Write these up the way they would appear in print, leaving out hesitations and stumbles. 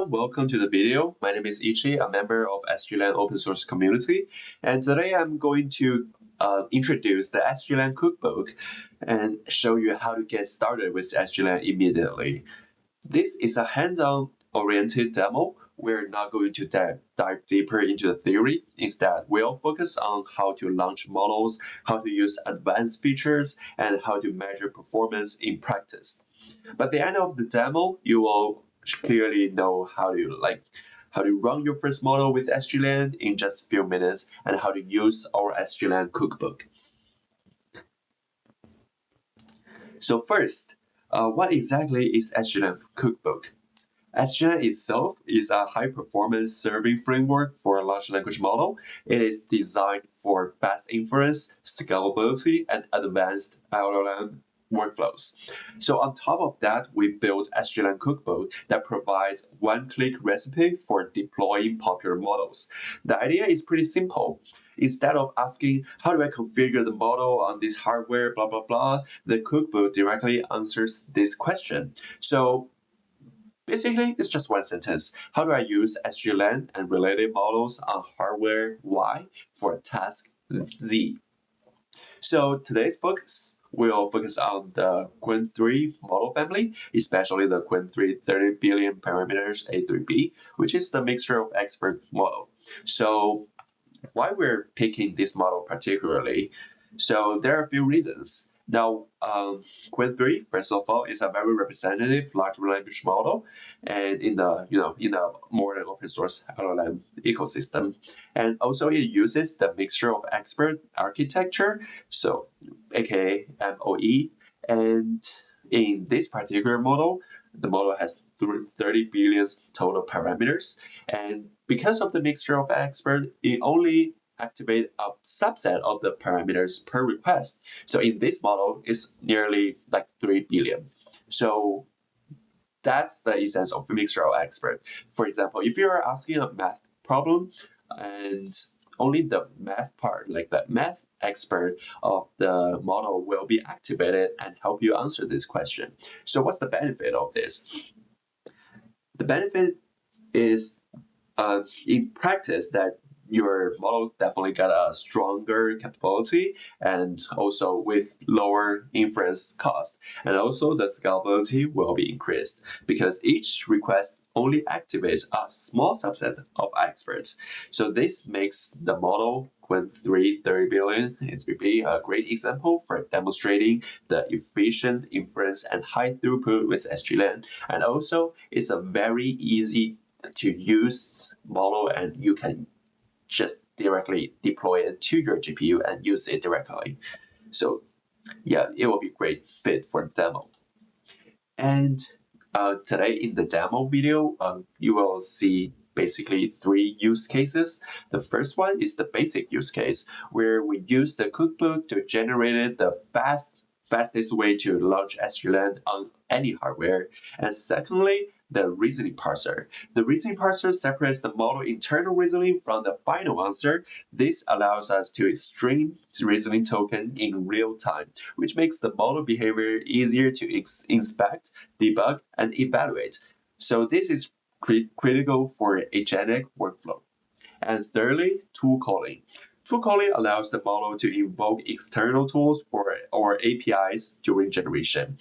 everyone, welcome to the video. My name is Ichi, a member of SGLang open source community, and today I'm going to introduce the SGLang Cookbook and show you how to get started with SGLang immediately. This is a hands-on oriented demo. We're not going to dive deeper into the theory. Instead, we'll focus on how to launch models, how to use advanced features, and how to measure performance in practice. By the end of the demo, you will clearly know how to run your first model with SGLang in just a few minutes and how to use our SGLang cookbook. So first, what exactly is SGLang cookbook? SGLang itself is a high-performance serving framework for a large language model. It is designed for fast inference, scalability, and advanced LLM workflows. So on top of that, we built SGLang Cookbook that provides one-click recipe for deploying popular models. The idea is pretty simple. Instead of asking, how do I configure the model on this hardware, blah, blah, blah, the cookbook directly answers this question. So basically, it's just one sentence. How do I use SGLang and related models on hardware Y for a task Z? So today's focus will focus on the Qwen3 model family, especially the Qwen3-30B-A3B, which is the mixture of expert model. So why we're picking this model particularly? So there are a few reasons. Now, Qwen3, first of all, is a very representative large language model, and in the modern open source LLM ecosystem, and also it uses the mixture of expert architecture, so aka MoE, and in this particular model, the model has 30 billion total parameters, and because of the mixture of expert, it only activate a subset of the parameters per request. So in this model, it's nearly like 3 billion. So that's the essence of mixture of expert. For example, if you are asking a math problem and only the math part, like the math expert of the model will be activated and help you answer this question. So what's the benefit of this? The benefit is in practice that your model definitely got a stronger capability and also with lower inference cost. And also the scalability will be increased because each request only activates a small subset of experts. So this makes the model Qwen3-30B-A3B a great example for demonstrating the efficient inference and high throughput with SGLang. And also it's a very easy to use model, and you can just directly deploy it to your GPU and use it directly. So yeah, it will be a great fit for the demo. And today in the demo video, you will see basically 3 use cases. The first one is the basic use case, where we use the cookbook to generate the fastest way to launch SGLang on any hardware. And secondly, the reasoning parser. The reasoning parser separates the model internal reasoning from the final answer. This allows us to stream reasoning token in real time, which makes the model behavior easier to inspect, debug, and evaluate. So this is critical for agentic workflow. And thirdly, tool calling. Tool calling allows the model to invoke external tools or APIs during generation.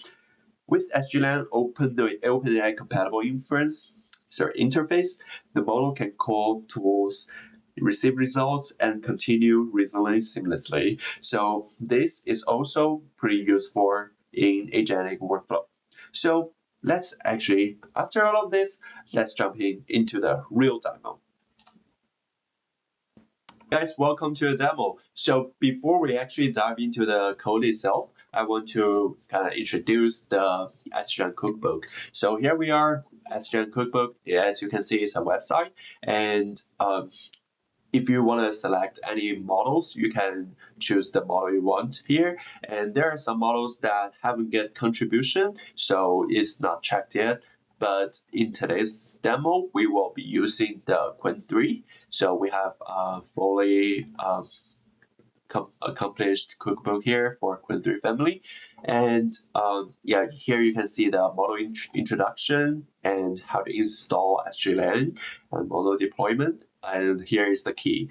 With SGLang OpenAI compatible inference interface, the model can call tools, receive results, and continue reasoning seamlessly. So this is also pretty useful in agentic workflow. So let's actually, after all of this, let's jump into the real demo. Guys, welcome to the demo. So before we actually dive into the code itself, I want to kind of introduce the SGLang Cookbook. So here we are, SGLang Cookbook. As you can see, it's a website. And if you want to select any models, you can choose the model you want here. And there are some models that haven't get contribution, so it's not checked yet. But in today's demo, we will be using the Qwen3. So we have fully accomplished cookbook here for Qwen3 family. And yeah, here you can see the model introduction and how to install SGLang and model deployment. And here is the key.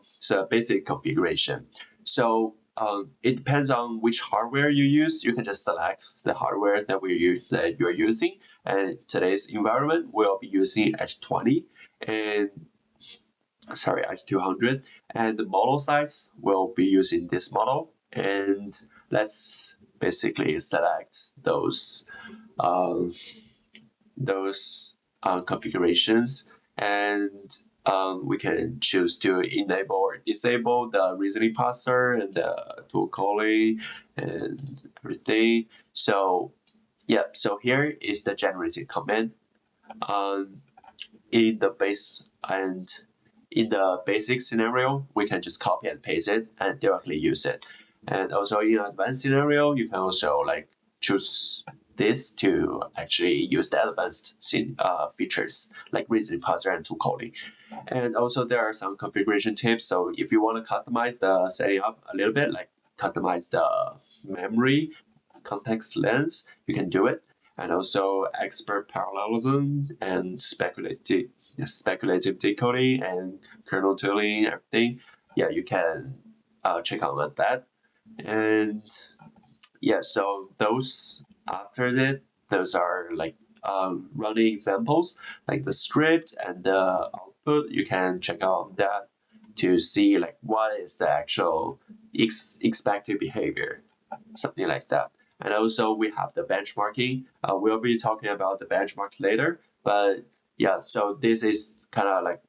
So basic configuration. So it depends on which hardware you use. You can just select the hardware that you're using. And today's environment will be using H20 and H200, and the model size will be using this model. And let's basically select those configurations, and we can choose to enable or disable the reasoning parser and the tool calling and everything. So yeah, so here is the generated command. In the basic scenario, we can just copy and paste it and directly use it. And also in advanced scenario, you can also like choose this to actually use the advanced features like reasoning parser and tool calling. And also there are some configuration tips. So if you want to customize the setting up a little bit, like customize the memory context length, you can do it. And also expert parallelism and speculative decoding and kernel tooling, everything. Yeah, you can check out that. And yeah, so those after that, those are like running examples, like the script and the output. You can check out that to see like what is the actual expected behavior, something like that. And also we have the benchmarking. We'll be talking about the benchmark later, but yeah, so this is kind of like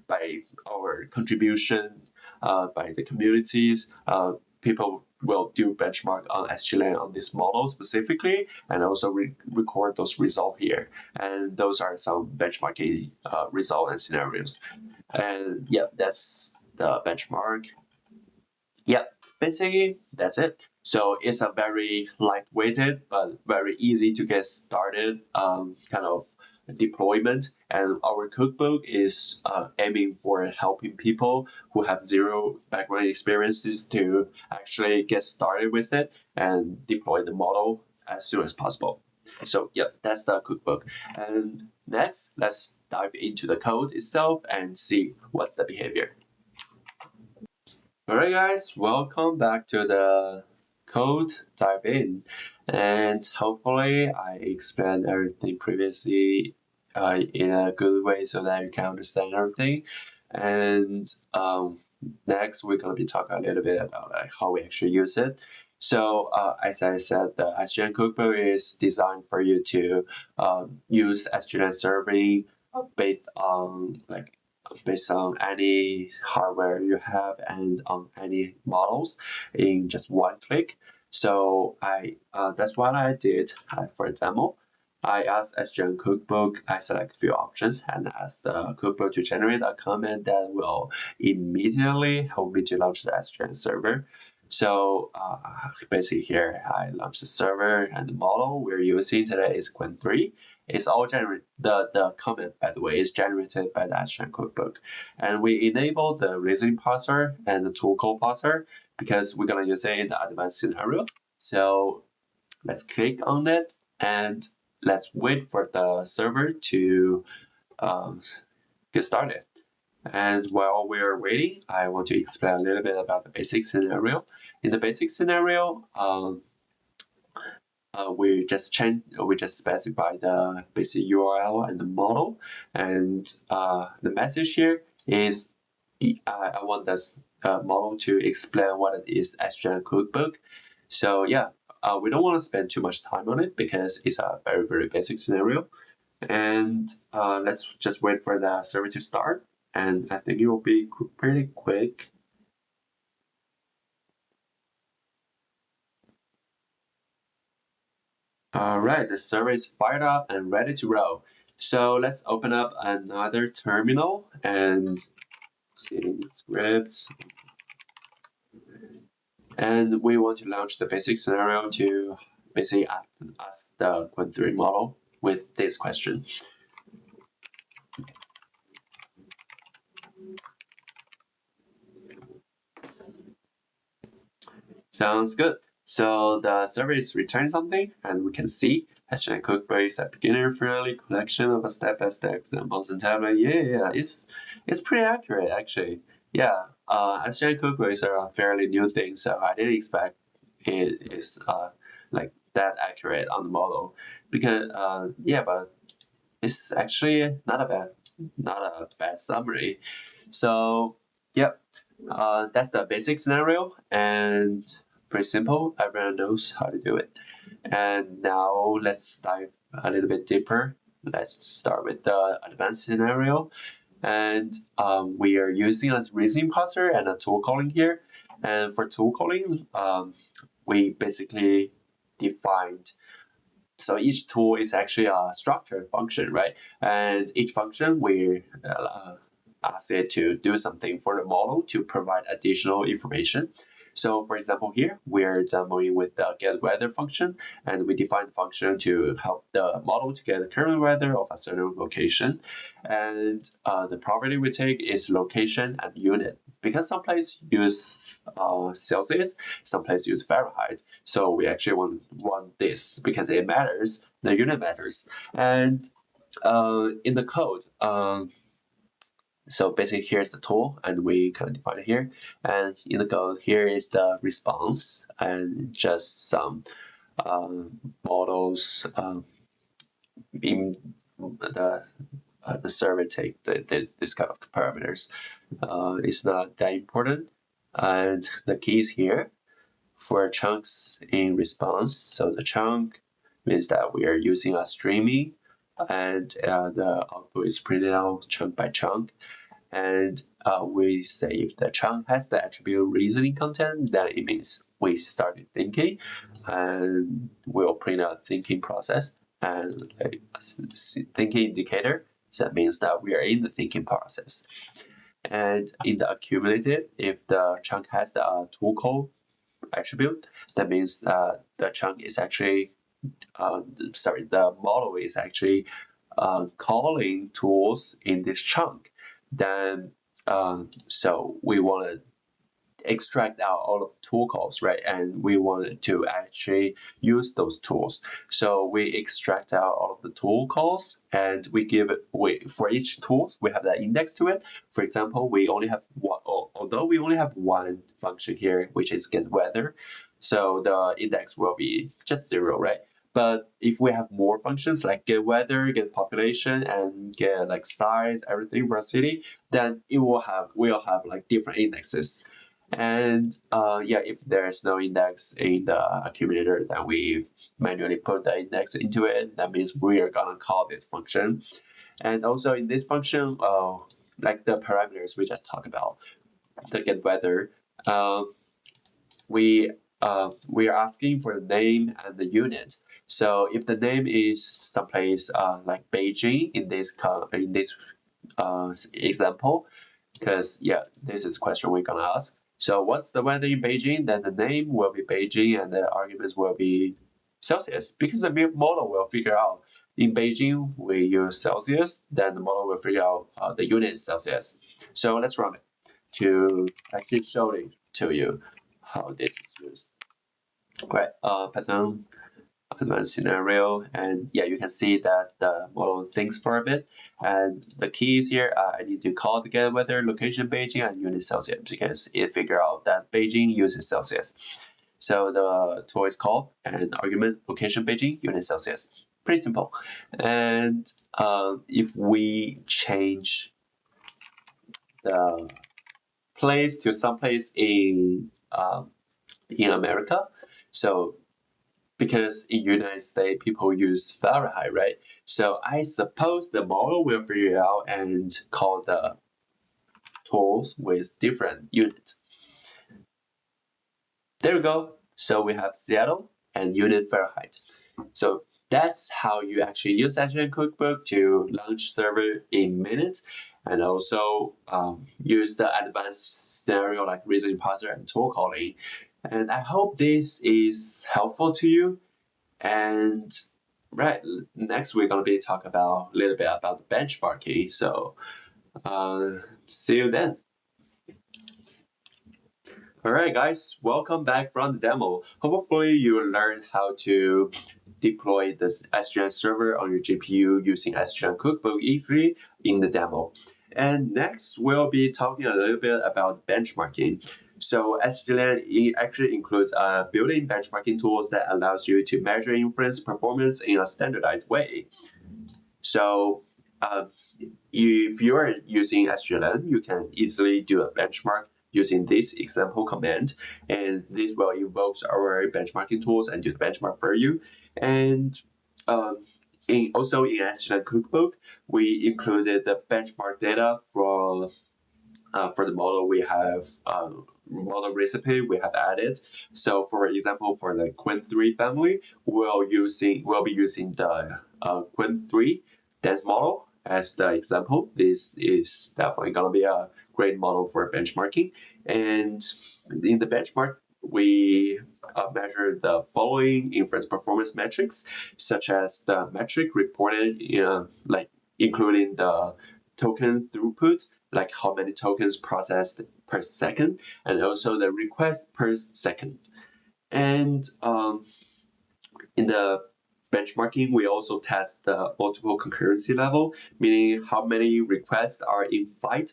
by our contribution, by the communities, people will do benchmark on SGLang on this model specifically, and also record those results here. And those are some benchmarking results and scenarios. And yeah, that's the benchmark. Yeah, basically that's it. So it's a very lightweighted but very easy to get started kind of deployment. And our cookbook is aiming for helping people who have zero background experiences to actually get started with it and deploy the model as soon as possible. So yeah, that's the cookbook. And next, let's dive into the code itself and see what's the behavior. Alright guys, welcome back to the code dive in, and hopefully I explained everything previously in a good way so that you can understand everything. And next we're going to be talking a little bit about how we actually use it. So as I said, the SGLang Cookbook is designed for you to use SGLang serving based on any hardware you have and on any models in just one click. So that's what I did for example. I asked SGLang Cookbook, I select a few options and ask the cookbook to generate a command that will immediately help me to launch the SGLang server. So basically here I launch the server, and the model we're using today is Qwen3. It's all generated, the comment, by the way, is generated by the SGLang Cookbook. And we enable the reasoning parser and the tool call parser because we're going to use it in the advanced scenario. So let's click on it and let's wait for the server to get started. And while we're waiting, I want to explain a little bit about the basic scenario. In the basic scenario, we just specify the basic URL and the model, and the message here is I want this model to explain what it is SGLang Cookbook. So yeah, we don't want to spend too much time on it because it's a very basic scenario. And let's just wait for the server to start, and I think it will be pretty quick. Alright, the server is fired up and ready to roll. So let's open up another terminal and see the scripts. And we want to launch the basic scenario to basically ask the Qwen3 model with this question. Sounds good. So the server is returning something, and we can see SGLang Cookbook is a beginner-friendly collection of a step-by-step examples and tablet. Yeah, it's pretty accurate actually. Yeah, SGLang Cookbook is a fairly new thing, so I didn't expect it is like that accurate on the model because yeah, but it's actually not a bad summary. So yep, that's the basic scenario and pretty simple. Everyone knows how to do it. And now let's dive a little bit deeper. Let's start with the advanced scenario. And we are using a reasoning-parser and a tool calling here. And for tool calling, we basically defined, so each tool is actually a structured function, right? And each function we ask it to do something for the model to provide additional information. So for example, here we're demoing with the getWeather function, and we define the function to help the model to get the current weather of a certain location. And the property we take is location and unit, because some places use Celsius, some places use Fahrenheit. So we actually want this because it matters, the unit matters. And in the code, so basically here's the tool and we kind of define it here. And in the code, here is the response and just some models in the server take this kind of parameters. It's not that important. And the key is here for chunks in response. So the chunk means that we are using a streaming, and the output is printed out chunk by chunk. And we say if the chunk has the attribute reasoning content, then it means we started thinking, and we'll print a thinking process and a thinking indicator. So that means that we are in the thinking process. And in the accumulated, if the chunk has the tool call attribute, that means the chunk is actually, the model is actually calling tools in this chunk. Then, so we want to extract out all of the tool calls, right? And we wanted to actually use those tools. So we extract out all of the tool calls, and we give it, for each tool, we have that index to it. For example, we only have one, although we only have one function here, which is getWeather. So the index will be just 0, right? But if we have more functions like getWeather, getPopulation, and get like size, everything for a city, then we'll have like different indexes. And yeah, if there's no index in the accumulator, then we manually put the index into it. That means we are gonna call this function. And also in this function, like the parameters we just talked about, the getWeather, we are asking for the name and the unit. So if the name is someplace like Beijing in this example, because yeah, this is a question we're gonna ask. So what's the weather in Beijing? Then the name will be Beijing and the arguments will be Celsius, because the model will figure out in Beijing we use Celsius, then the model will figure out the unit is Celsius. So let's run it to actually show it to you how this is used. Great, Python advanced scenario, and yeah, you can see that the model thinks for a bit. And the keys here, I need to call together weather, location Beijing, and unit Celsius, because it figure out that Beijing uses Celsius. So the tool is called and argument location Beijing, unit Celsius. Pretty simple. And if we change the place to someplace in America, so because in United States people use Fahrenheit, right? So I suppose the model will figure it out and call the tools with different units. There we go. So we have Seattle and unit Fahrenheit. So that's how you actually use SGLang Cookbook to launch server in minutes, and also use the advanced scenario like reasoning-parser and tool calling. And I hope this is helpful to you. And right, next we're gonna be talking about a little bit about the benchmarking. So see you then. Alright guys, welcome back from the demo. Hopefully you learned how to deploy this SGLang server on your GPU using SGLang Cookbook easily in the demo. And next we'll be talking a little bit about benchmarking. So SGLang actually includes built-in benchmarking tools that allows you to measure inference performance in a standardized way. So if you are using SGLang, you can easily do a benchmark using this example command, and this will invoke our benchmarking tools and do the benchmark for you. And also in SGLang Cookbook, we included the benchmark data for the model. We have model recipe we have added. So for example, for the Qwen3 family, we'll be using the Qwen3 dense model as the example. This is definitely gonna be a great model for benchmarking. And in the benchmark, we measure the following inference performance metrics, such as the metric reported including the token throughput, like how many tokens processed per second, and also the request per second. And in the benchmarking, we also test the multiple concurrency level, meaning how many requests are in flight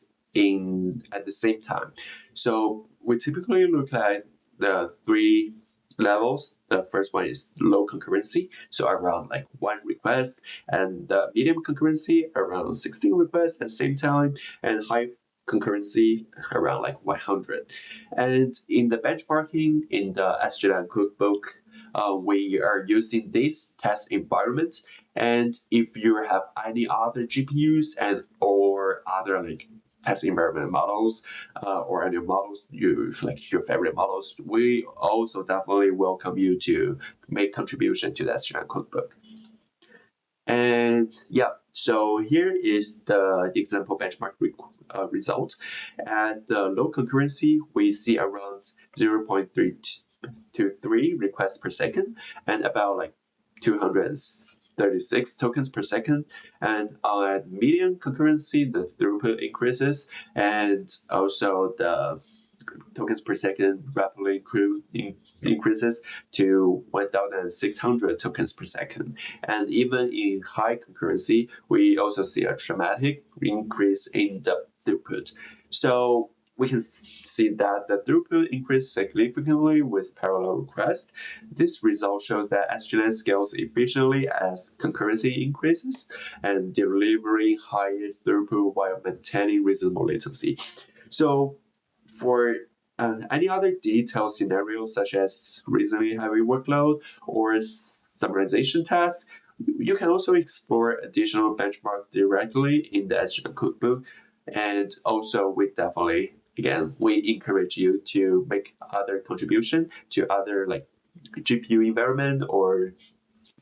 at the same time. So we typically look at the three levels. The first one is low concurrency, so around like 1 request, and the medium concurrency around 16 requests at the same time, and high concurrency around like 100. And in the benchmarking in the SGLang Cookbook, we are using this test environment. And if you have any other GPUs or other like test environment models or any models you like your favorite models, we also definitely welcome you to make contribution to the SGLang Cookbook. And yeah, so here is the example benchmark result. At the low concurrency, we see around 0.323 requests per second and about like 236 tokens per second. And at medium concurrency, the throughput increases, and also the tokens per second rapidly increases to 1,600 tokens per second. And even in high concurrency, we also see a dramatic increase in the throughput. So we can see that the throughput increased significantly with parallel requests. This result shows that SGLang scales efficiently as concurrency increases and delivering higher throughput while maintaining reasonable latency. So for any other detailed scenarios, such as reasoning heavy workload or summarization tasks, you can also explore additional benchmark directly in the SGLang Cookbook. And also, we encourage you to make other contribution to other like GPU environment or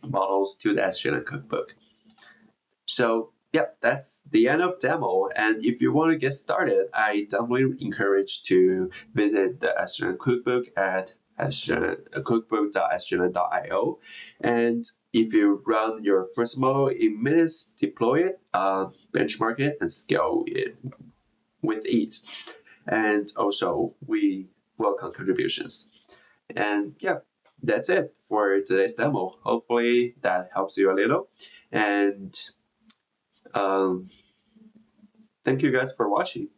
models to the SGLang Cookbook. So yep, that's the end of demo. And if you want to get started, I definitely encourage to visit the SGLang Cookbook at cookbook.sglang.io. And if you run your first model in minutes, deploy it, benchmark it, and scale it with ease. And also, we welcome contributions. And yeah, that's it for today's demo. Hopefully that helps you a little. And thank you guys for watching.